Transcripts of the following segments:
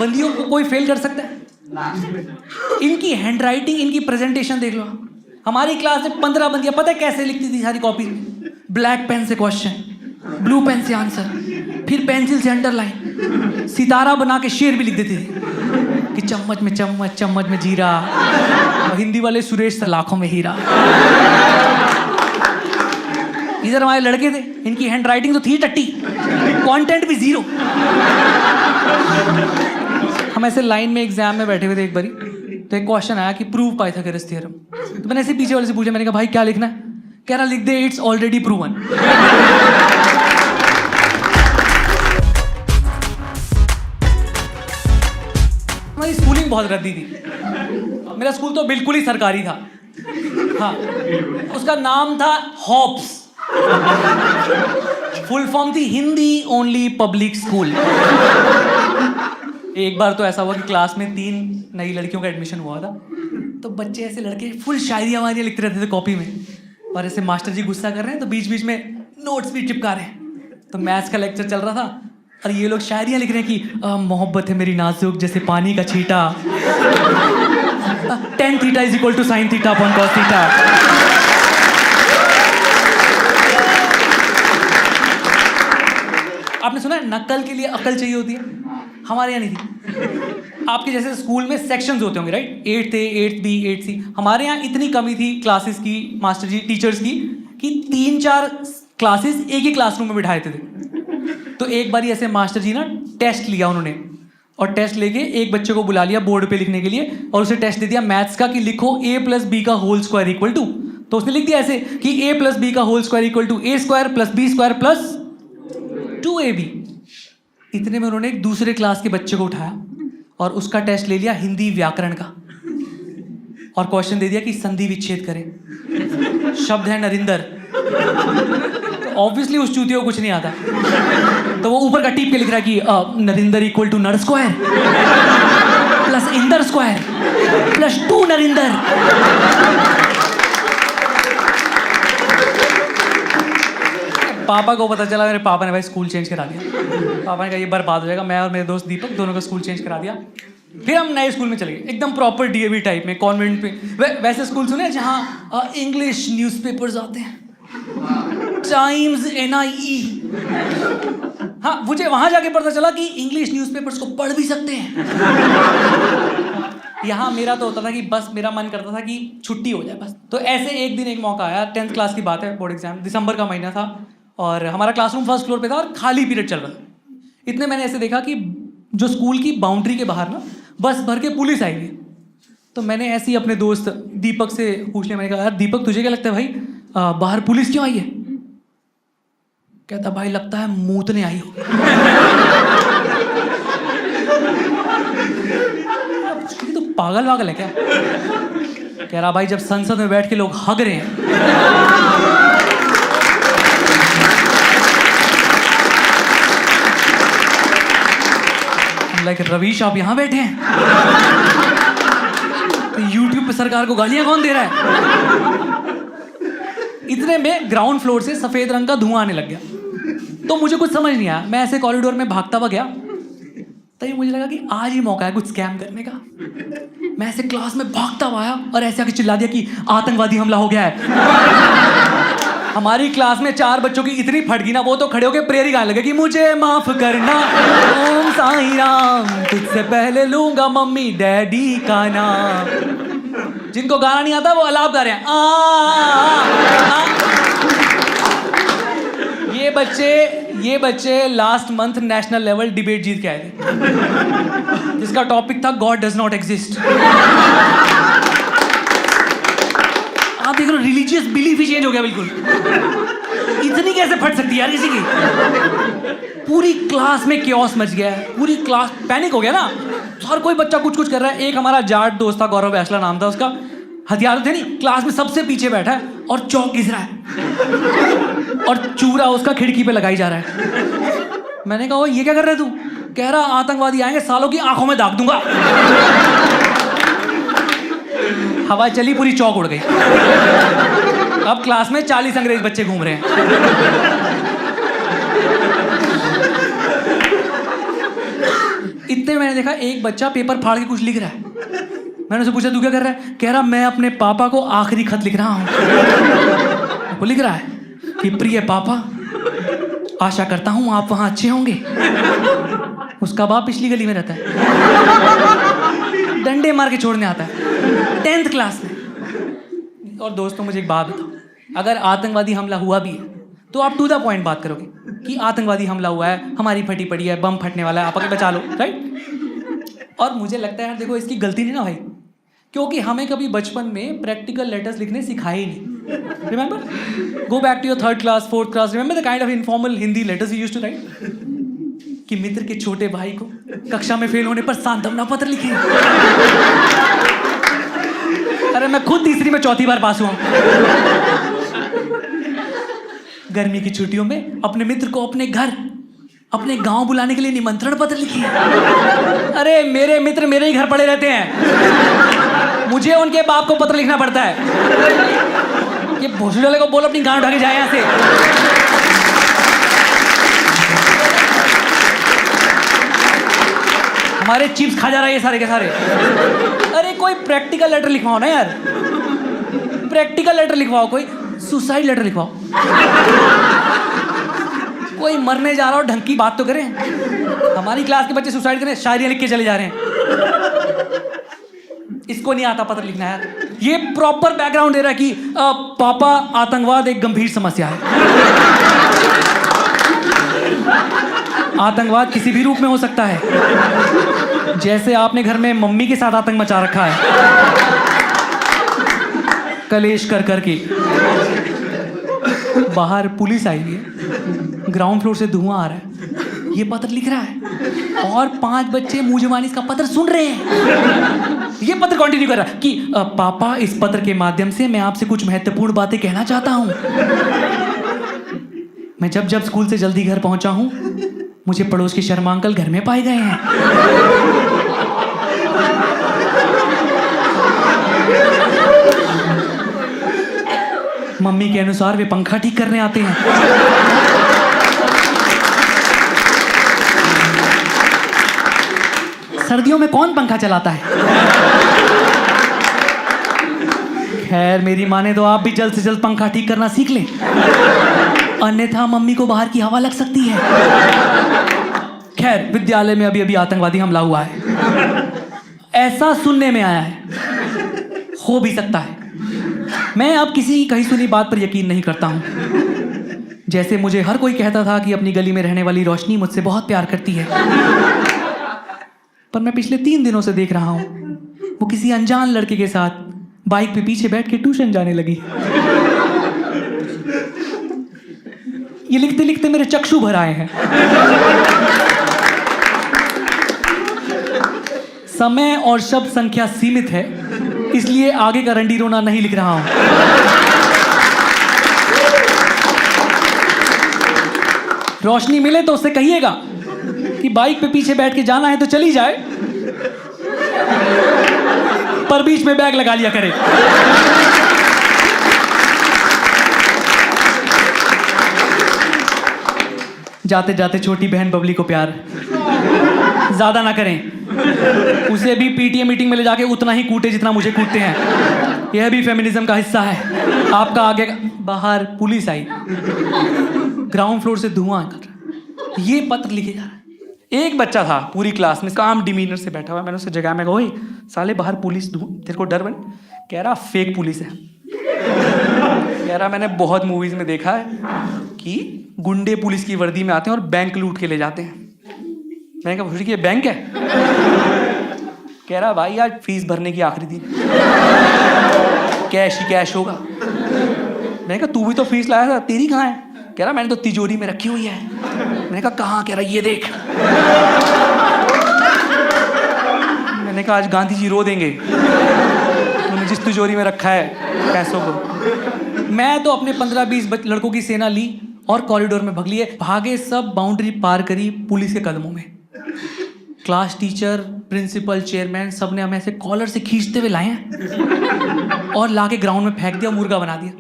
बंदियों को कोई फेल कर सकता है? इनकी हैंड राइटिंग, इनकी प्रेजेंटेशन देख लो। हमारी क्लास में 15 बंदियां पता है कैसे लिखती थी सारी कॉपी में? ब्लैक पेन से क्वेश्चन, ब्लू पेन से आंसर, फिर पेंसिल से अंडरलाइन, सितारा बना के शेर भी लिख देती थी कि चम्मच में चम्मच, चम्मच में जीरा, और हिंदी वाले सुरेश से लाखों में हीरा। इधर हमारे लड़के थे, इनकी हैंड राइटिंग तो थी टट्टी, कंटेंट भी जीरो। हम ऐसे लाइन में एग्जाम में बैठे हुए थे एक बारी, तो एक क्वेश्चन आया कि प्रूव पाइथागोरस थ्योरम। तो मैंने ऐसे पीछे वाले से पूछा, मैंने कहा भाई क्या लिखना है? कह रहा लिख दे इट्स ऑलरेडी प्रूवन। हमारी स्कूलिंग बहुत रद्दी थी। मेरा स्कूल तो बिल्कुल ही सरकारी था। हाँ, उसका नाम था हॉप्स। फुल फॉर्म थी हिंदी ओनली पब्लिक स्कूल। एक बार तो ऐसा हुआ कि क्लास में 3 नई लड़कियों का एडमिशन हुआ था, तो बच्चे ऐसे लड़के फुल शायरियाँ वायरियाँ लिखते रहते थे कॉपी में, और ऐसे मास्टर जी गुस्सा कर रहे हैं तो बीच बीच में नोट्स भी चिपका रहे हैं। तो मैथ्स का लेक्चर चल रहा था और ये लोग शायरियाँ लिख रहे हैं कि मोहब्बत है मेरी नाजुक जैसे पानी का छींटा, tan theta is equal to sine theta upon cos theta. आपने सुना है नकल के लिए अकल चाहिए होती है? हमारे यहाँ नहीं थी। आपके जैसे स्कूल में सेक्शंस होते होंगे right, 8th A, 8th B, 8th C। हमारे यहाँ इतनी कमी थी क्लासेस की, मास्टर जी टीचर्स की, कि 3-4 क्लासेस एक ही क्लासरूम में बिठाए थे। तो एक बार ऐसे मास्टर जी ना टेस्ट लिया उन्होंने, और टेस्ट लेके एक बच्चे को बुला लिया बोर्ड पे लिखने के लिए, और उसे टेस्ट दे दिया मैथ्स का कि लिखो a + b का होल स्क्वायर इक्वल टू। तो उसने लिख दिया ऐसे कि a + b का whole square equal to a² + b² + 2ab। इतने में उन्होंने एक दूसरे क्लास के बच्चे को उठाया और उसका टेस्ट ले लिया हिंदी व्याकरण का, और क्वेश्चन दे दिया कि संधि विच्छेद करें। शब्द है नरिंदर, तो ऑब्वियसली उस चूतिया को कुछ नहीं आता, तो वो ऊपर का टीप के लिख रहा है कि नरिंदर इक्वल टू नर square plus Inder square plus 2 Narinder. पापा को पता चला, मेरे पापा ने भाई स्कूल चेंज करा दिया। पापा ने कहा ये बर्बाद हो जाएगा। मैं और मेरे दोस्त दीपक दोनों का स्कूल चेंज करा दिया। फिर हम नए स्कूल में चले गए, एकदम प्रॉपर डीएवी टाइप में, कॉन्वेंट पे। वैसे स्कूल सुने जहाँ इंग्लिश न्यूज़पेपर्स आते हैं, टाइम्स NIE। हाँ, मुझे वहाँ जाके पता चला कि इंग्लिश न्यूज़पेपर्स को पढ़ भी सकते हैं। यहाँ मेरा तो होता था कि बस मेरा मन करता था कि छुट्टी हो जाए बस। तो ऐसे एक दिन एक मौका आया, 10th क्लास की बात है, बोर्ड एग्जाम, दिसंबर का महीना था, और हमारा क्लासरूम फर्स्ट फ्लोर पे था और खाली पीरियड चल रहा था। इतने मैंने ऐसे देखा कि जो स्कूल की बाउंड्री के बाहर ना बस भर के पुलिस आई हुई। तो मैंने ऐसे ही अपने दोस्त दीपक से पूछ लिया, मैंने कहा यार दीपक तुझे क्या लगता है भाई बाहर पुलिस क्यों आई है? कहता भाई लगता है मूतने आई हो। तो पागल वागल है क्या? कह रहा भाई जब संसद में बैठ के लोग हग रहे हैं, लाइक रवीश आप यहाँ बैठे हैं, तो यूट्यूब पे सरकार को गालियां कौन दे रहा है? इतने में ग्राउंड फ्लोर से सफेद रंग का धुआं आने लग गया। तो मुझे कुछ समझ नहीं आया, मैं ऐसे कॉरिडोर में भागता हुआ गया, तभी मुझे लगा कि आज ही मौका है कुछ स्कैम करने का। मैं ऐसे क्लास में भागता हुआ आया और ऐसे आके चिल्ला दिया कि आतंकवादी हमला हो गया है। हमारी क्लास में 4 बच्चों की इतनी फटगी ना, वो तो खड़े होके प्रेयर ही गाने लगे कि मुझे माफ करना ओम साईं राम, तुझसे पहले लूंगा मम्मी डैडी का नाम। जिनको गाना नहीं आता वो अलाप गा रहे हैं ये बच्चे last month national level debate जीत के आए थे, जिसका टॉपिक था गॉड डज नॉट एग्जिस्ट। आप देख रहे हो रिलीजियस बिलीफ ही चेंज हो गया बिल्कुल। इतनी कैसे फट सकती है यार किसी की? पूरी क्लास में क्योस मच गया है, पूरी क्लास पैनिक हो गया ना, हर कोई बच्चा कुछ कुछ कर रहा है। एक हमारा जाट दोस्त था, गौरव बैसला नाम था उसका, हथियार थे नहीं, क्लास में सबसे पीछे बैठा है और चौक घिस रहा है और चूरा उसका खिड़की पे लगाई जा रहा है। मैंने कहा ये क्या कर रहे तू? कह रहा आतंकवादी आएंगे सालों की आंखों में दाग दूंगा। हवा चली, पूरी चौक उड़ गई। अब क्लास में 40 अंग्रेज बच्चे घूम रहे हैं। इतने मैंने देखा एक बच्चा पेपर फाड़ के कुछ लिख रहा है। मैंने उससे पूछा तू क्या कर रहा है? कह रहा मैं अपने पापा को आखिरी खत लिख रहा हूँ। वो लिख रहा है कि प्रिय पापा, आशा करता हूँ आप वहाँ अच्छे होंगे। उसका बाप पिछली गली में रहता है, डंडे मार के छोड़ने आता है 10th क्लास में। और दोस्तों मुझे एक बात बताओ, अगर आतंकवादी हमला हुआ भी है तो आप टू द पॉइंट बात करोगे कि आतंकवादी हमला हुआ है, हमारी फटी पड़ी है, बम फटने वाला है, आप आके बचा लो, राइट? और मुझे लगता है यार देखो इसकी गलती नहीं ना भाई, क्योंकि हमें कभी बचपन में प्रैक्टिकल लेटर्स लिखने सिखाए ही नहीं। Remember, go back to your 3rd class 4th class, remember the kind of informal Hindi letters you used to write, कि मित्र के छोटे भाई को कक्षा में फेल होने पर सांत्वना पत्र लिखे। अरे मैं खुद तीसरी में चौथी बार पास हुआ। गर्मी की छुट्टियों में अपने मित्र को अपने घर, अपने गांव बुलाने के लिए निमंत्रण पत्र लिखे। अरे मेरे मित्र मेरे ही घर पड़े रहते हैं, मुझे उनके बाप को पत्र लिखना पड़ता है। ये भोसड़ी वाले को बोलो अपनी गांव उठा के जाए यहाँ से। हमारे चिप्स खा जा रहा है ये सारे के सारे। अरे कोई प्रैक्टिकल लेटर लिखवाओ ना यार, प्रैक्टिकल लेटर लिखवाओ, कोई सुसाइड लेटर लिखवाओ। कोई मरने जा रहा हो ढंग की बात तो करें। हमारी क्लास के बच्चे सुसाइड करें, शायरियां लिख के चले जा रहे हैं। इसको नहीं आता पत्र लिखना यार। ये प्रॉपर बैकग्राउंड दे रहा है कि पापा आतंकवाद एक गंभीर समस्या है। आतंकवाद किसी भी रूप में हो सकता है, जैसे आपने घर में मम्मी के साथ आतंक मचा रखा है, कलेश कर करके। बाहर पुलिस आई है, ग्राउंड फ्लोर से धुआं आ रहा है, ये पत्र लिख रहा है और 5 बच्चे मुंह जुबानी इसका पत्र सुन रहे हैं। ये पत्र कंटिन्यू कर रहा है कि पापा इस पत्र के माध्यम से मैं आपसे कुछ महत्वपूर्ण बातें कहना चाहता हूं। मैं जब जब स्कूल से जल्दी घर पहुंचा हूं, मुझे पड़ोस के शर्मा अंकल घर में पाए गए हैं। मम्मी के अनुसार वे पंखा ठीक करने आते हैं। सर्दियों में कौन पंखा चलाता है? खैर मेरी माने तो आप भी जल्द से जल्द पंखा ठीक करना सीख लें, अन्यथा मम्मी को बाहर की हवा लग सकती है। खैर विद्यालय में अभी अभी आतंकवादी हमला हुआ है, ऐसा सुनने में आया है, हो भी सकता है। मैं अब किसी की कही सुनी बात पर यकीन नहीं करता हूं। जैसे मुझे हर कोई कहता था कि अपनी गली में रहने वाली रोशनी मुझसे बहुत प्यार करती है, पर मैं पिछले 3 दिनों से देख रहा हूं वो किसी अनजान लड़के के साथ बाइक पे पीछे बैठ के ट्यूशन जाने लगी। ये लिखते लिखते मेरे चक्षु भर आए हैं। समय और शब्द संख्या सीमित है, इसलिए आगे का रंडी रोना नहीं लिख रहा हूं। रोशनी मिले तो उससे कहिएगा कि बाइक पे पीछे बैठ के जाना है तो चली जाए, पर बीच में बैग लगा लिया करे। जाते जाते छोटी बहन बबली को प्यार, ज्यादा ना करें, उसे भी पीटीए मीटिंग में ले जाके उतना ही कूटे जितना मुझे कूटते हैं। यह भी फेमिनिज्म का हिस्सा है। आपका आगे बाहर पुलिस आई, ग्राउंड फ्लोर से धुआं कर ये पत्र लिखे जा रहा है। एक बच्चा था पूरी क्लास में काम डिमीनर से बैठा हुआ, मैंने उससे जगह में कहा ओए साले बाहर पुलिस, तेरे को डर बन? कह रहा फेक पुलिस है। कह रहा मैंने बहुत मूवीज में देखा है कि गुंडे पुलिस की वर्दी में आते हैं और बैंक लूट के ले जाते हैं। मैंने कहा भूरी ये बैंक है? कह रहा भाई आज फीस भरने की आखिरी दिन, कैश ही कैश होगा। मैंने कहा तू भी तो फीस लाया था, तेरी कहाँ है? कह रहा मैंने तो तिजोरी में रखी हुई है। मैंने कहा कहाँ? कह रहा ये देख। मैंने कहा आज गांधी जी रो देंगे, तूने जिस तिजोरी में रखा है पैसों को। मैं तो अपने 15-20 लड़कों की सेना ली और कॉरिडोर में भग लिए, भागे सब, बाउंड्री पार करी पुलिस के कदमों में। क्लास टीचर, प्रिंसिपल, चेयरमैन सब ने हमें ऐसे कॉलर से खींचते हुए लाए हैं और लाके ग्राउंड में फेंक दिया, मुर्गा बना दिया।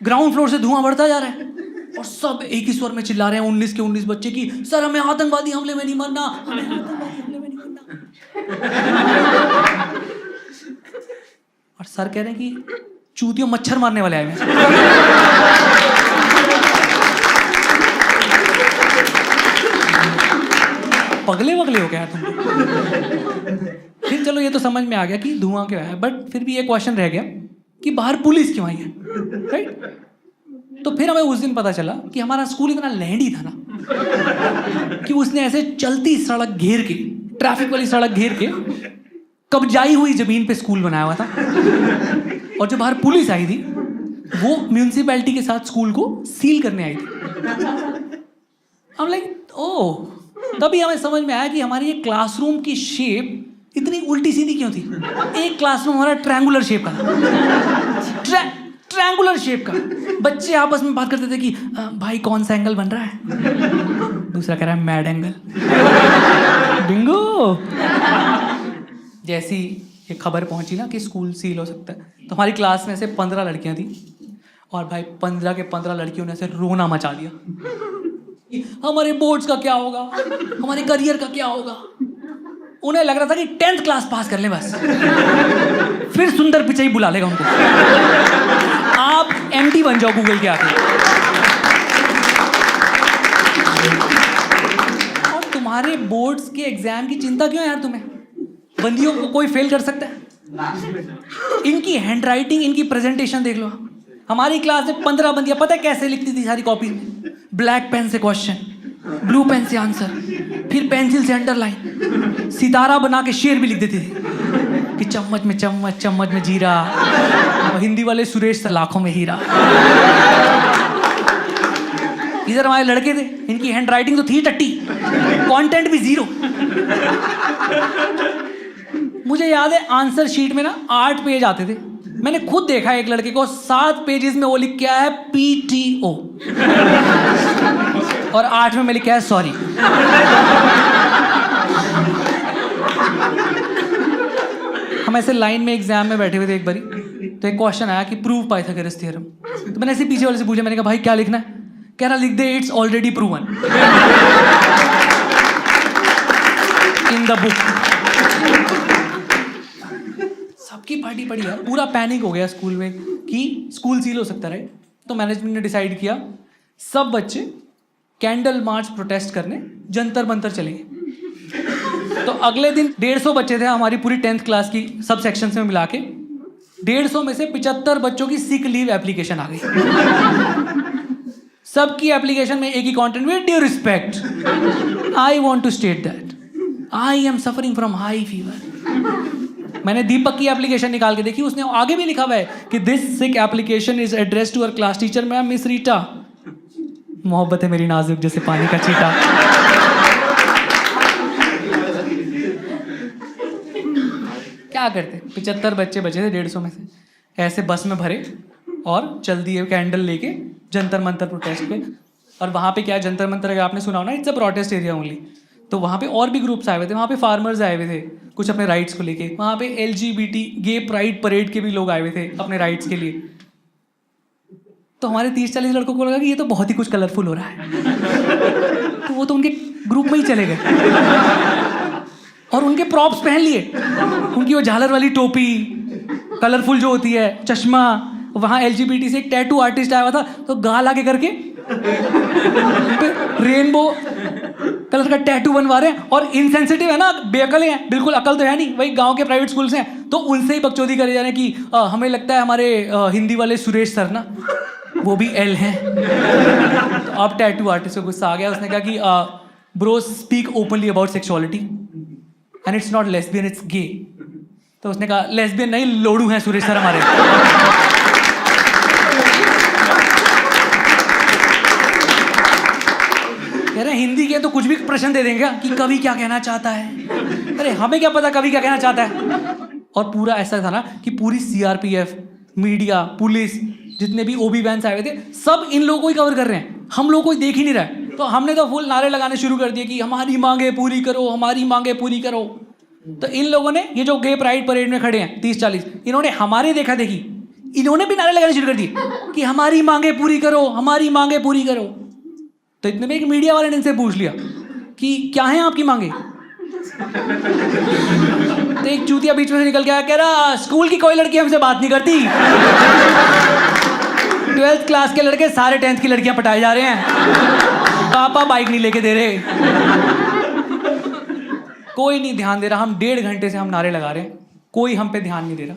ग्राउंड फ्लोर से धुआं बढ़ता जा रहा है और सब एक ही स्वर में चिल्ला रहे हैं 19 के 19 बच्चे की सर हमें आतंकवादी हमले में नहीं मरना, हमें आतंकवादी हमले में नहीं मरना। मारना। और सर कह रहे हैं कि चूतियों मच्छर मारने वाले आए हैं। पगले वगले हो गया तुम। फिर चलो ये तो समझ में आ गया कि धुआं क्यों है, बट फिर भी ये क्वेश्चन रह गया कि बाहर पुलिस क्यों आई है, राइट? तो फिर हमें उस दिन पता चला कि हमारा स्कूल इतना लैंडी था ना कि उसने ऐसे चलती सड़क घेर के, ट्रैफिक वाली सड़क घेर के, कब्जाई हुई जमीन पे स्कूल बनाया हुआ था। और जो बाहर पुलिस आई थी वो म्यूनिसिपैलिटी के साथ स्कूल को सील करने आई थी। हम लाइक ओह, तभी हमें समझ में आया कि हमारी ये क्लासरूम की शेप इतनी उल्टी सीधी क्यों थी। एक क्लासरूम हमारा ट्रायंगुलर शेप का था, ट्रायंगुलर शेप का। बच्चे आपस में बात करते थे कि भाई कौन सा एंगल बन रहा है, दूसरा कह रहा है मैड एंगल। बिंगो। जैसी ये खबर पहुंची ना कि स्कूल सील हो सकता है, तो हमारी क्लास में से 15 लड़कियां थी, और भाई 15 के 15 लड़कियों ने ऐसे रोना मचा दिया। हमारे बोर्ड्स का क्या होगा, हमारे करियर का क्या होगा। उन्हें लग रहा था कि 10th क्लास पास कर ले बस, फिर सुंदर पिचाई बुला लेगा उनको। आप एमडी बन जाओ गूगल के आके। और तुम्हारे बोर्ड्स के एग्जाम की चिंता क्यों है यार तुम्हें? बंदियों को कोई फेल कर सकता है? इनकी हैंडराइटिंग, इनकी प्रेजेंटेशन देख लो। हमारी क्लास में 15 बंदियां पता है कैसे लिखती थी सारी कॉपी में? ब्लैक पेन से क्वेश्चन, ब्लू पेन से आंसर, फिर पेंसिल से अंडरलाइन, सितारा बना के शेर भी लिख देती थी कि चम्मच में चम्मच, चम्मच में जीरा। और हिंदी वाले सुरेश लाखों में हीरा। इधर हमारे लड़के थे, इनकी हैंडराइटिंग तो थी टट्टी, कंटेंट भी 0। मुझे याद है आंसर शीट में ना 8 पेज आते थे। मैंने खुद देखा एक लड़के को 7 पेजेस में वो लिख के आया है PTO, और 8 में मैं लिख के आया सॉरी। हम ऐसे लाइन में एग्जाम में बैठे हुए थे एक बारी, तो एक क्वेश्चन आया कि प्रूव पाइथागोरस थ्योरम। तो मैंने ऐसे पीछे वाले से पूछा, मैंने कहा भाई क्या लिखना है? कह रहा लिख दे it's already proven in the book. सबकी पार्टी पड़ी है, पूरा पैनिक हो गया स्कूल में कि स्कूल सील हो सकता है। तो मैनेजमेंट ने डिसाइड किया सब बच्चे कैंडल मार्च प्रोटेस्ट करने जंतर मंतर चलेंगे। तो अगले दिन 150 बच्चे थे हमारी पूरी 10th क्लास की सब सेक्शंस में मिला के। 150 में से 75 बच्चों की सिक लीव एप्लीकेशन आ गई। सबकी एप्लीकेशन में एक ही content, with due respect I want to state that I am suffering from high fever. मैंने दीपक की एप्लीकेशन निकाल के देखी, उसने आगे भी लिखा हुआ है कि this sick application is address to our class teacher ma'am miss Rita. मोहब्बत है मेरी नाजुक जैसे पानी का चीटा। क्या करते, 75 बच्चे बचे थे 150 में से, ऐसे बस में भरे और चल दिए कैंडल लेके जंतर मंतर प्रोटेस्ट पे। और वहाँ पे क्या, जंतर मंतर अगर आपने सुना हो ना, it's a protest area only. तो वहाँ पे और भी ग्रुप्स आए हुए थे, वहाँ पे फार्मर्स आए हुए थे कुछ अपने राइट्स को लेके, वहाँ पे LGBT गे प्राइड परेड के भी लोग आए हुए थे अपने राइट्स के लिए। तो हमारे 30-40 लड़कों को लगा कि ये तो बहुत ही कुछ कलरफुल हो रहा है, तो वो तो उनके ग्रुप में ही चले गए और उनके प्रॉप्स पहन लिए, उनकी वो झालर वाली टोपी कलरफुल जो होती है, चश्मा। वहाँ LGBT से एक टैटू आर्टिस्ट आया हुआ था, तो गाल आगे करके रेनबो कलर का टैटू बनवा रहे हैं। और इनसेंसिटिव है ना, बेअकल हैं, बिल्कुल अकल तो है नहीं, वही गांव के प्राइवेट स्कूल से हैं, तो उनसे ही बकचोदी करे जा रहे हैं कि हमें लगता है हमारे हिंदी वाले सुरेश सर ना वो भी L हैं। तो अब टैटू आर्टिस्ट को गुस्सा आ गया, उसने कहा कि bro speak openly about sexuality and it's not lesbian it's gay. तो उसने कहा लेस्बियन नहीं, लोड़ू हैं सुरेश सर हमारे। कह रहे हिंदी के तो कुछ भी प्रश्न दे देंगे कि कवि क्या कहना चाहता है। अरे हमें क्या पता कवि क्या कहना चाहता है। और पूरा ऐसा था ना कि पूरी CRPF, मीडिया, पुलिस, जितने भी OB वैन्स आए हुए थे, सब इन लोगों को ही कवर कर रहे हैं, हम लोग कोई देख ही नहीं रहा है। तो हमने तो फुल नारे लगाने शुरू कर दिए कि हमारी मांगे पूरी करो, हमारी मांगे पूरी करो। तो इन लोगों ने, ये जो गे प्राइड परेड में खड़े हैं 30-40, इन्होंने हमारे देखा देखी, इन्होंने भी नारे लगाने शुरू कर दिए कि हमारी मांगे पूरी करो, हमारी मांगे पूरी करो। तो इतने में एक मीडिया वाले ने इनसे पूछ लिया कि क्या है आपकी मांगे। तो एक चूतिया बीच में से निकल के आया, कह रहा स्कूल की कोई लड़की हमसे बात नहीं करती, 12th क्लास के लड़के सारे 10th की लड़कियां पटाए जा रहे हैं, पापा बाइक नहीं लेके दे रहे। कोई नहीं ध्यान दे रहा, हम 1.5 घंटे से हम नारे लगा रहे हैं, कोई हम पे ध्यान नहीं दे रहा।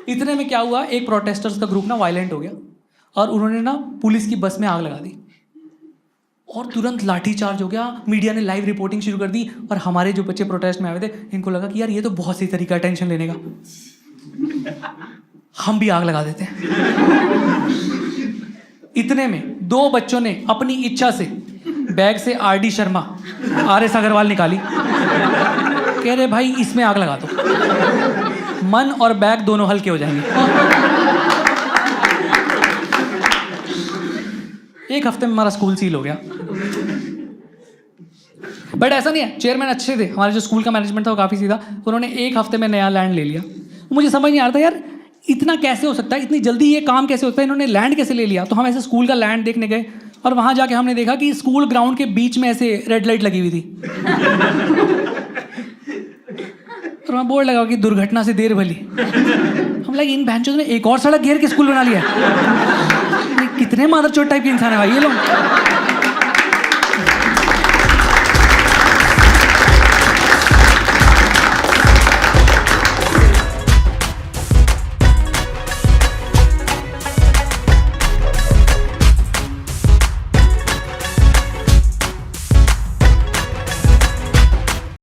इतने में क्या हुआ, एक प्रोटेस्टर्स का ग्रुप ना वायलेंट हो गया और उन्होंने ना पुलिस की बस में आग लगा दी और तुरंत लाठी चार्ज हो गया। मीडिया ने लाइव रिपोर्टिंग शुरू कर दी और हमारे जो बच्चे प्रोटेस्ट में आए थे इनको लगा कि यार ये तो बहुत सही तरीका है टेंशन लेने का, हम भी आग लगा देते हैं। इतने में 2 बच्चों ने अपनी इच्छा से बैग से RD शर्मा, RS अग्रवाल निकाली, कह रहे भाई इसमें आग लगा दो, मन और बैग दोनों हल्के हो जाएंगे। 1 हफ्ते में हमारा स्कूल सील हो गया। बट ऐसा नहीं है, चेयरमैन अच्छे थे, हमारे जो स्कूल का मैनेजमेंट था वो काफ़ी सीधा, उन्होंने 1 हफ्ते में नया लैंड ले लिया। मुझे समझ नहीं आ रहा था यार इतना कैसे हो सकता है, इतनी जल्दी ये काम कैसे होता है, इन्होंने लैंड कैसे ले लिया। तो हम ऐसे स्कूल का लैंड देखने गए और वहाँ जाके हमने देखा कि स्कूल ग्राउंड के बीच में ऐसे रेड लाइट लगी हुई थी और वहाँ बोर्ड लगा कि दुर्घटना से देर भली। हम लगे इन बहनचोद ने एक और सड़क घेर के स्कूल बना लिया। कितने मादरचोद टाइप के इंसान है भाई ये लोग।